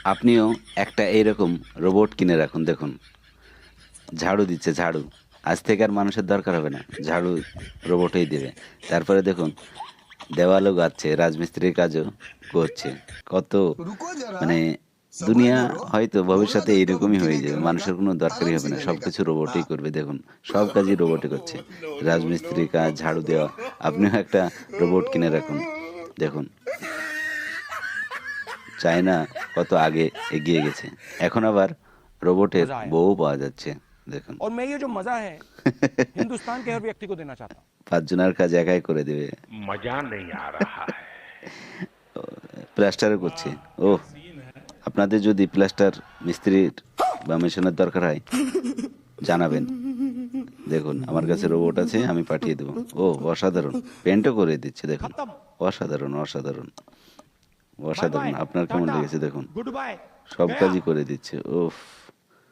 আপনিও একটা এইরকম রোবট কিনে রাখুন। দেখুন, ঝাড়ু দিচ্ছে, ঝাড়ু। আজ থেকে আর মানুষের দরকার হবে না। ঝাড়ু রোবটই দেবে। তারপরে দেখুন, দেওয়ালও গাচ্ছে, রাজমিস্ত্রির কাজও করছে। কত रुको जरा মানে सबर দুনিয়া करो হয়তো बोला ভবিষ্যতে था तो এইরকমই गुटकी হয়ে नहीं যাবে। करने का মানুষের কোনো দরকারই आराम হবে से না। लेने का সবকিছু রোবটই हाँ করবে। দেখুন, সব কাজই রোবটই করছে। नो नो नो রাজমিস্ত্রির नो কাজ, ঝাড়ু দেওয়া। আপনিও একটা রোবট কিনে রাখুন। দেখুন, চায়না কত আগে এগিয়ে গেছে। এখন আবার রোবটের मजा आया বউও পাওয়া যাচ্ছে। দেখুন। और मैं ये जो मजा है हिंदुस्तान के हर व्यक्ति को देना चाहता हूं ৫ জনের কাজ একাই করে দেবে। मजा नहीं आ रहा है। প্লাস্টারও করছে। ওহ! আপনাদের যদি প্লাস্টার মিস্ত্রির বা মেশনের দরকার হয় জানাবেন। দেখুন, আমার কাছে রোবট আছে, আমি পাঠিয়ে দেব। ওহ! অসাধারণ! পেইন্টও করে দিচ্ছে দেখুন। खत्म অসাধারণ, অসাধারণ, बाय অসাধারণ! बाय আপনার কেমন टाटा লেগেছে দেখুন। गुड बाय সব गया কাজই করে দিচ্ছে। উফ!